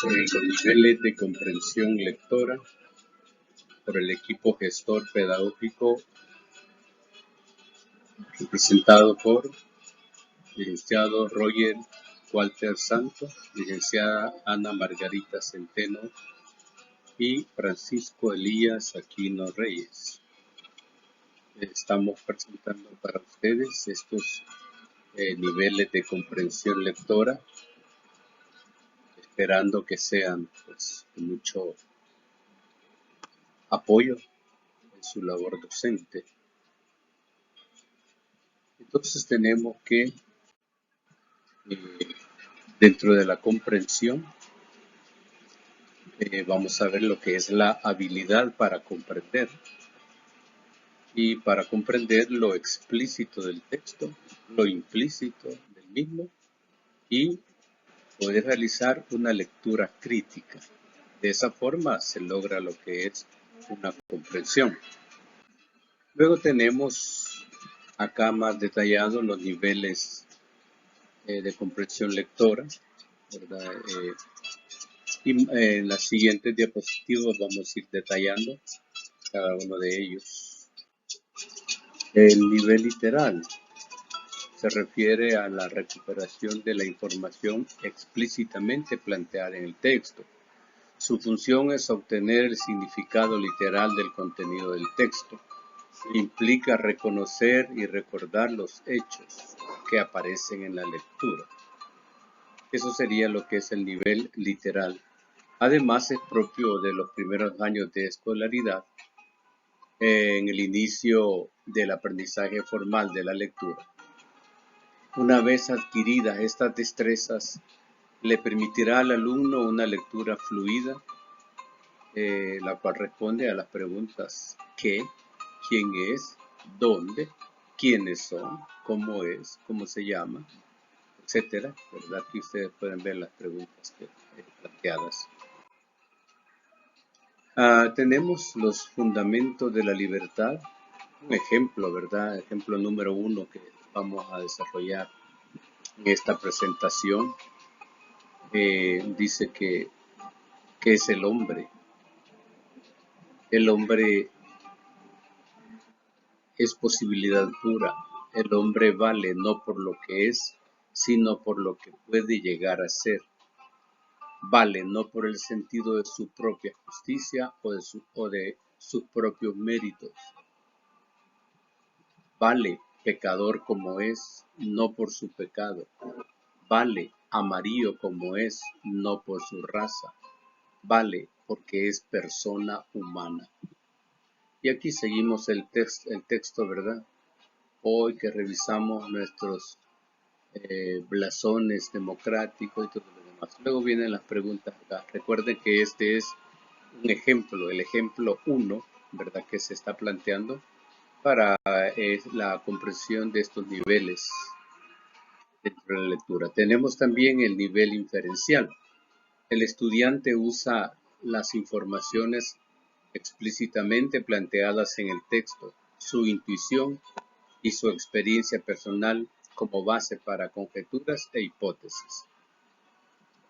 Los niveles de comprensión lectora por el equipo gestor pedagógico representado por licenciado Roger Walter Santos, licenciada Ana Margarita Centeno y Francisco Elías Aquino Reyes. Estamos presentando para ustedes estos niveles de comprensión lectora, esperando que sean pues, de mucho apoyo en su labor docente. Entonces tenemos que, dentro de la comprensión, vamos a ver lo que es la habilidad para comprender. Y para comprender lo explícito del texto, lo implícito del mismo y poder realizar una lectura crítica. De esa forma se logra lo que es una comprensión. Luego tenemos acá más detallados los niveles de comprensión lectora, ¿verdad? Y en las siguientes diapositivas vamos a ir detallando cada uno de ellos. El nivel literal se refiere a la recuperación de la información explícitamente planteada en el texto. Su función es obtener el significado literal del contenido del texto. Implica reconocer y recordar los hechos que aparecen en la lectura. Eso sería lo que es el nivel literal. Además, es propio de los primeros años de escolaridad, en el inicio del aprendizaje formal de la lectura. Una vez adquiridas estas destrezas, le permitirá al alumno una lectura fluida, la cual responde a las preguntas ¿qué?, ¿quién es?, ¿dónde?, ¿quiénes son?, ¿cómo es?, ¿cómo se llama?, etcétera, ¿verdad? Aquí ustedes pueden ver las preguntas planteadas. Tenemos los fundamentos de la libertad, un ejemplo, ¿verdad? Ejemplo número 1 que vamos a desarrollar en esta presentación. Dice que es el hombre. El hombre es posibilidad pura. El hombre vale no por lo que es, sino por lo que puede llegar a ser. Vale no por el sentido de su propia justicia o de sus propios méritos. Vale pecador como es, no por su pecado. Vale amarillo como es, no por su raza. Vale porque es persona humana. Y aquí seguimos el texto, ¿verdad? Hoy que revisamos nuestros blasones democráticos y todo lo demás. Luego vienen las preguntas acá. Recuerden que este es un ejemplo, el ejemplo 1, ¿verdad? Que se está planteando para la comprensión de estos niveles dentro de la lectura. Tenemos también el nivel inferencial. El estudiante usa las informaciones explícitamente planteadas en el texto, su intuición y su experiencia personal como base para conjeturas e hipótesis.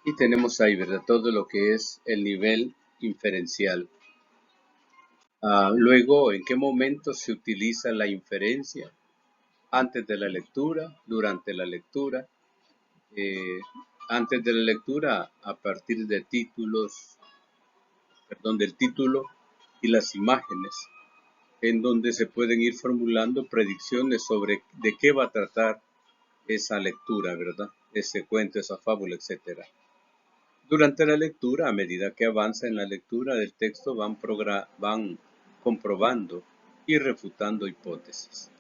Y tenemos ahí, ¿verdad?, todo lo que es el nivel inferencial. Luego, ¿en qué momento se utiliza la inferencia? Antes de la lectura, durante la lectura, antes de la lectura, a partir de del título y las imágenes, en donde se pueden ir formulando predicciones sobre de qué va a tratar esa lectura, ¿verdad? Ese cuento, esa fábula, etc. Durante la lectura, a medida que avanza en la lectura del texto, van comprobando y refutando hipótesis.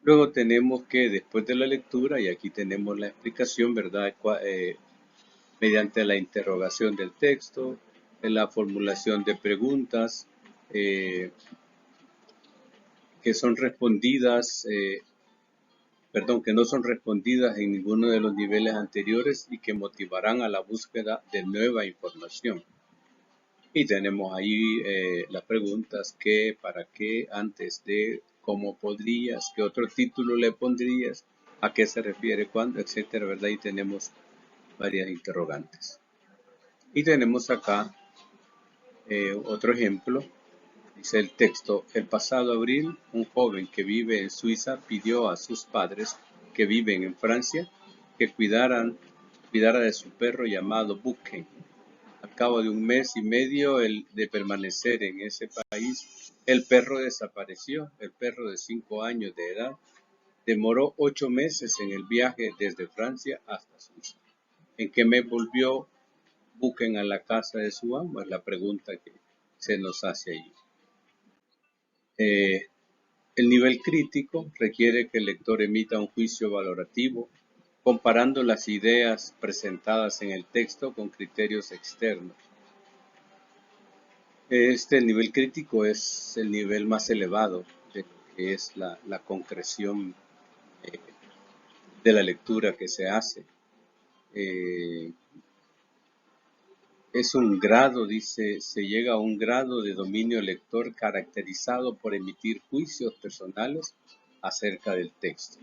Luego tenemos que después de la lectura, y aquí tenemos la explicación, ¿verdad? Mediante la interrogación del texto, en la formulación de preguntas que son respondidas, que no son respondidas en ninguno de los niveles anteriores y que motivarán a la búsqueda de nueva información. Y tenemos ahí las preguntas: ¿qué?, ¿para qué?, antes de, ¿cómo podrías?, ¿qué otro título le pondrías?, ¿a qué se refiere?, ¿cuándo?, etcétera, ¿verdad? Y tenemos varias interrogantes. Y tenemos acá otro ejemplo. Dice el texto: el pasado abril, un joven que vive en Suiza pidió a sus padres que viven en Francia que cuidara de su perro llamado Bucken. Al cabo de un mes y medio de permanecer en ese país, el perro desapareció. El perro de 5 años de edad demoró 8 meses en el viaje desde Francia hasta Suiza. ¿En qué mes volvió Bucken a la casa de su amo? Es la pregunta que se nos hace allí. El nivel crítico requiere que el lector emita un juicio valorativo, comparando las ideas presentadas en el texto con criterios externos. Este nivel crítico es el nivel más elevado de lo que es la concreción de la lectura que se hace. Es un grado, dice, se llega a un grado de dominio lector caracterizado por emitir juicios personales acerca del texto.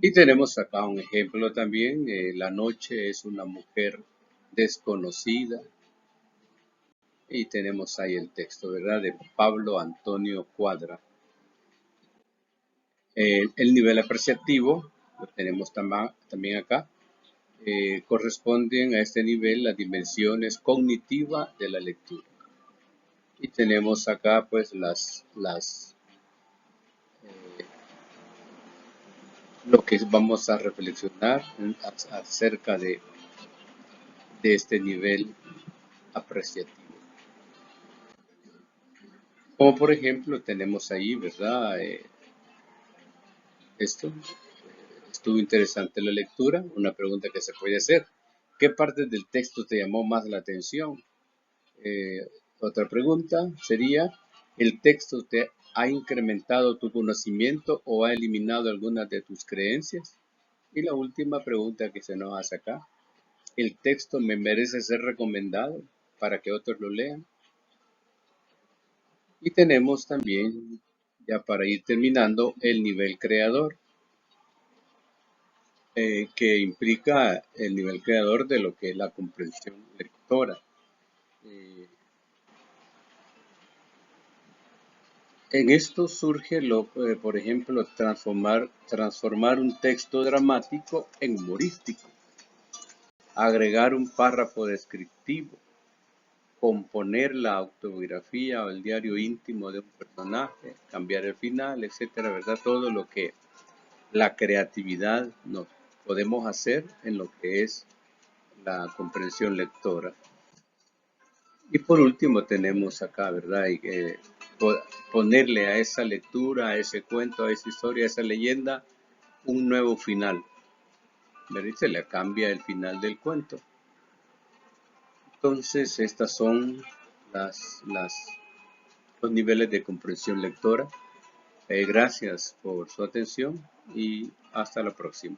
Y tenemos acá un ejemplo también: la noche es una mujer desconocida. Y tenemos ahí el texto, ¿verdad?, de Pablo Antonio Cuadra. El nivel apreciativo, lo tenemos también acá. Corresponden a este nivel las dimensiones cognitivas de la lectura. Y tenemos acá pues lo que vamos a reflexionar acerca de este nivel apreciativo. Como por ejemplo tenemos ahí, ¿verdad? Estuvo interesante la lectura. Una pregunta que se puede hacer: ¿qué parte del texto te llamó más la atención? Otra pregunta sería: ¿el texto te ha incrementado tu conocimiento o ha eliminado algunas de tus creencias? Y la última pregunta que se nos hace acá: ¿el texto me merece ser recomendado para que otros lo lean? Y tenemos también, ya para ir terminando, el nivel creador, que implica el nivel creador de lo que es la comprensión lectora. En esto surge, por ejemplo, transformar un texto dramático en humorístico, agregar un párrafo descriptivo, componer la autobiografía o el diario íntimo de un personaje, cambiar el final, etcétera, ¿verdad? Todo lo que la creatividad nos podemos hacer en lo que es la comprensión lectora. Y por último tenemos acá, ¿verdad? Y ponerle a esa lectura, a ese cuento, a esa historia, a esa leyenda, un nuevo final. ¿Verdad? Se le cambia el final del cuento. Entonces, estas son los niveles de comprensión lectora. Gracias por su atención y hasta la próxima.